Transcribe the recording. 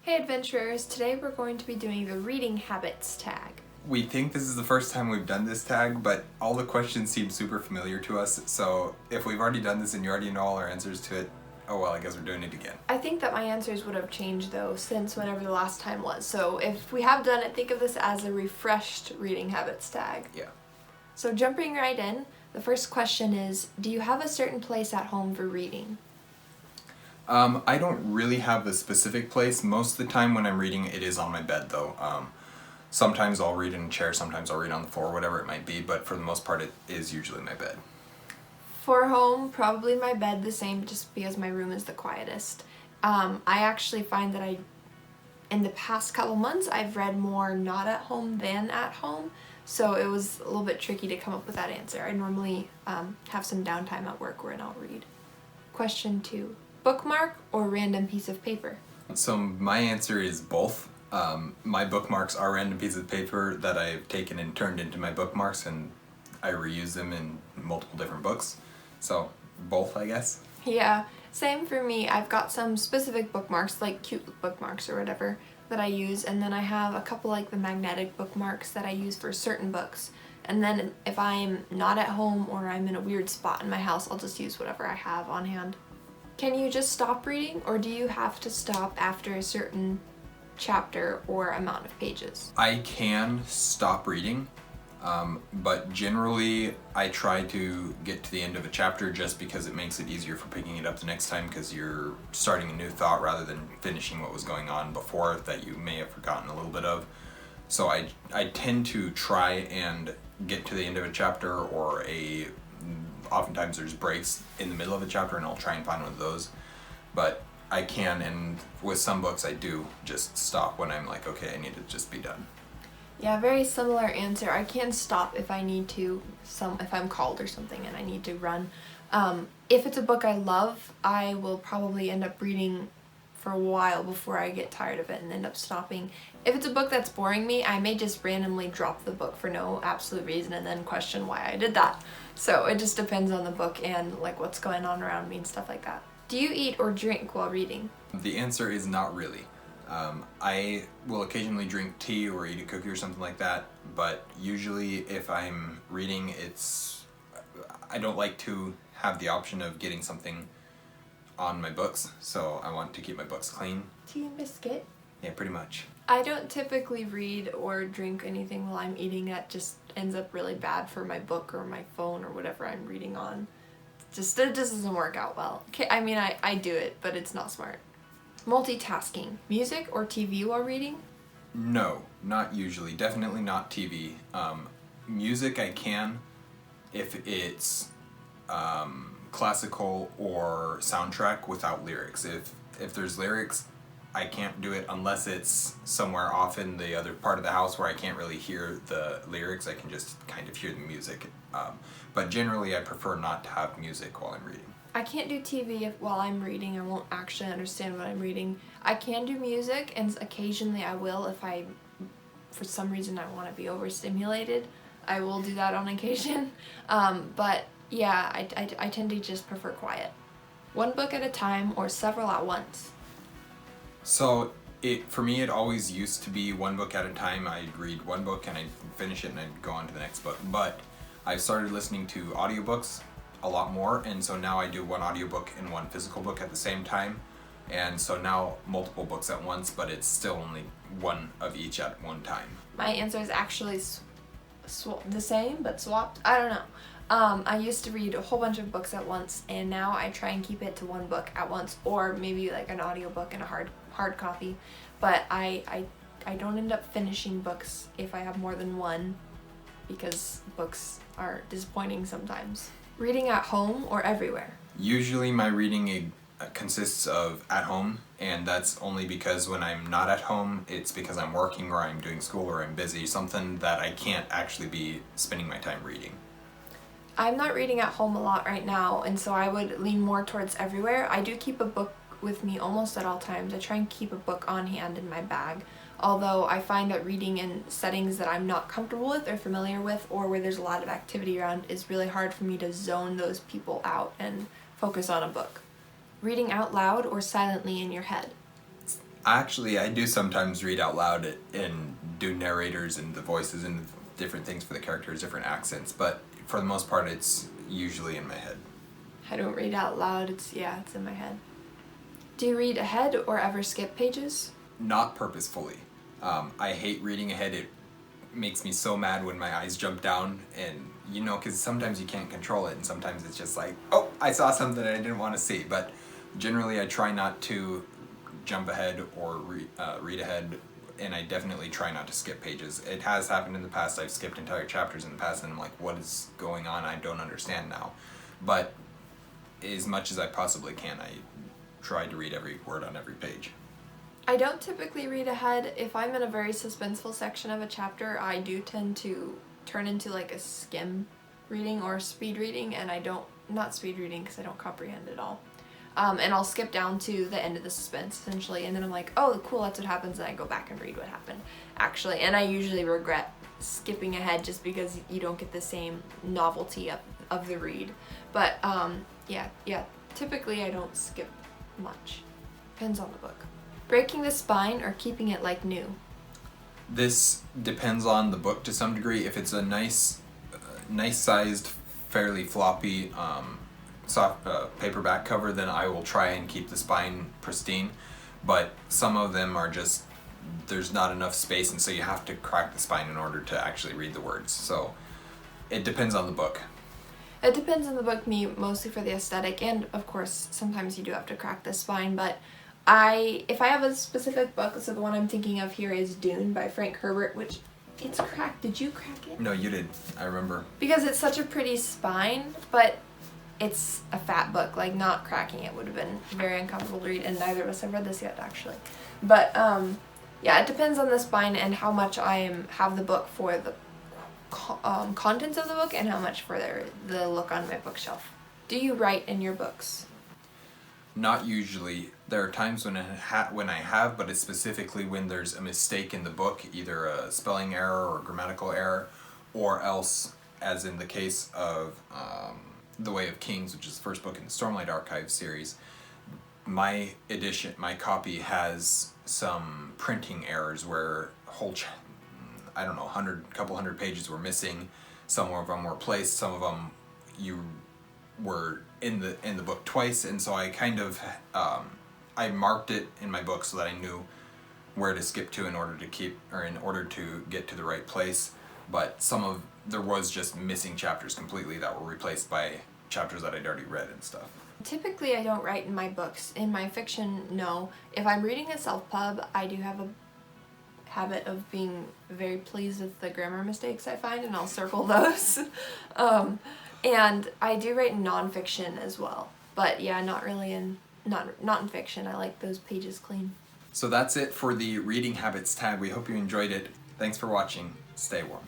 Hey adventurers, today we're going to be doing the reading habits tag. We think this is the first time we've done this tag, but all the questions seem super familiar to us, so if we've already done this and you already know all our answers to it, oh well, I guess we're doing it again. I think that my answers would have changed though since whenever the last time was, so if we have done it, think of this as a refreshed reading habits tag. Yeah. So jumping right in, the first question is, do you have a certain place at home for reading? I don't really have a specific place. Most of the time when I'm reading, it is on my bed though. Sometimes I'll read in a chair, sometimes I'll read on the floor, whatever it might be, but for the most part it is usually my bed. For home, probably my bed, the same, just because my room is the quietest. I actually find that in the past couple months, I've read more not at home than at home, so it was a little bit tricky to come up with that answer. I normally have some downtime at work wherein I'll read. Question 2. Bookmark or random piece of paper? So my answer is both. My bookmarks are random pieces of paper that I've taken and turned into my bookmarks, and I reuse them in multiple different books. So both, I guess. Yeah, same for me. I've got some specific bookmarks, like cute bookmarks or whatever, that I use, and then I have a couple like the magnetic bookmarks that I use for certain books. And then if I'm not at home or I'm in a weird spot in my house, I'll just use whatever I have on hand. Can you just stop reading, or do you have to stop after a certain chapter or amount of pages? I can stop reading, but generally I try to get to the end of a chapter just because it makes it easier for picking it up the next time, because you're starting a new thought rather than finishing what was going on before that you may have forgotten a little bit of. So I tend to try and get to the end of a chapter, or oftentimes there's breaks in the middle of a chapter and I'll try and find one of those. But I can, and with some books I do just stop when I'm like, okay, I need to just be done. Yeah, very similar answer. I can stop if I need to, if I'm called or something and I need to run. If it's a book I love, I will probably end up reading for a while before I get tired of it and end up stopping. If it's a book that's boring me, I may just randomly drop the book for no absolute reason and then question why I did that. So it just depends on the book and like what's going on around me and stuff like that. Do you eat or drink while reading? The answer is not really. I will occasionally drink tea or eat a cookie or something like that, but usually if I'm reading, I don't like to have the option of getting something on my books, so I want to keep my books clean. Tea and biscuit? Yeah, pretty much. I don't typically read or drink anything while I'm eating. That just ends up really bad for my book or my phone or whatever I'm reading on. It just doesn't work out well. Okay, I mean, I do it, but it's not smart. Multitasking. Music or TV while reading? No, not usually. Definitely not TV. Music I can if it's classical or soundtrack without lyrics. If there's lyrics, I can't do it unless it's somewhere off in the other part of the house where I can't really hear the lyrics. I can just kind of hear the music. But generally I prefer not to have music while I'm reading. I can't do TV while I'm reading. I won't actually understand what I'm reading. I can do music, and occasionally I will if for some reason I want to be overstimulated. I will do that on occasion. But yeah, I tend to just prefer quiet. One book at a time or several at once? So for me it always used to be one book at a time. I'd read one book and I'd finish it and I'd go on to the next book. But I started listening to audiobooks a lot more, and so now I do one audiobook and one physical book at the same time. And so now multiple books at once, but it's still only one of each at one time. My answer is actually the same, but swapped. I don't know. I used to read a whole bunch of books at once, and now I try and keep it to one book at once, or maybe like an audiobook and a hard copy. But I don't end up finishing books if I have more than one, because books are disappointing sometimes. Reading at home or everywhere? Usually my reading consists of at home, and that's only because when I'm not at home, it's because I'm working or I'm doing school or I'm busy, something that I can't actually be spending my time reading. I'm not reading at home a lot right now, and so I would lean more towards everywhere. I do keep a book with me almost at all times. I try and keep a book on hand in my bag, although I find that reading in settings that I'm not comfortable with or familiar with, or where there's a lot of activity around, is really hard for me to zone those people out and focus on a book. Reading out loud or silently in your head? Actually, I do sometimes read out loud and do narrators and the voices and different things for the characters, different accents, but for the most part it's usually in my head. I don't read out loud, it's in my head. Do you read ahead or ever skip pages? Not purposefully. I hate reading ahead. It makes me so mad when my eyes jump down, and because sometimes you can't control it, and sometimes it's just like, oh, I saw something I didn't want to see. But generally I try not to jump ahead or read ahead, and I definitely try not to skip pages. It has happened in the past. I've skipped entire chapters in the past, and I'm like, what is going on? I don't understand now. But as much as I possibly can, I try to read every word on every page. I don't typically read ahead. If I'm in a very suspenseful section of a chapter, I do tend to turn into like a skim reading or speed reading, and not speed reading because I don't comprehend it all. And I'll skip down to the end of the suspense, essentially, and then I'm like, oh, cool, that's what happens, and I go back and read what happened, actually. And I usually regret skipping ahead just because you don't get the same novelty of the read. But, typically I don't skip much. Depends on the book. Breaking the spine or keeping it like new? This depends on the book to some degree. If it's a nice sized, fairly floppy, soft paperback cover, then I will try and keep the spine pristine. But some of them are just, there's not enough space, and so you have to crack the spine in order to actually read the words. So it depends on the book. It depends on the book, mostly for the aesthetic, and of course sometimes you do have to crack the spine, but if I have a specific book, so the one I'm thinking of here is Dune by Frank Herbert, which it's cracked. Did you crack it? No, you did. I remember. Because it's such a pretty spine, but it's a fat book. Like, not cracking it would have been very uncomfortable to read, and neither of us have read this yet, actually. But it depends on the spine and how much I have the book for the contents of the book and how much for the look on my bookshelf. Do you write in your books? Not usually. There are times when I have, but it's specifically when there's a mistake in the book, either a spelling error or a grammatical error, or else, as in the case of The Way of Kings, which is the first book in the Stormlight Archives series. My edition, my copy has some printing errors where couple hundred pages were missing. Some of them were placed, some of them you were in the book twice, and so I kind of I marked it in my book so that I knew where to skip to in order to get to the right place. But there was just missing chapters completely that were replaced by chapters that I'd already read and stuff. Typically I don't write in my books. In my fiction, no. If I'm reading a self-pub, I do have a habit of being very pleased with the grammar mistakes I find, and I'll circle those. And I do write in nonfiction as well. But yeah, not in fiction. I like those pages clean. So that's it for the Reading Habits tab. We hope you enjoyed it. Thanks for watching. Stay warm.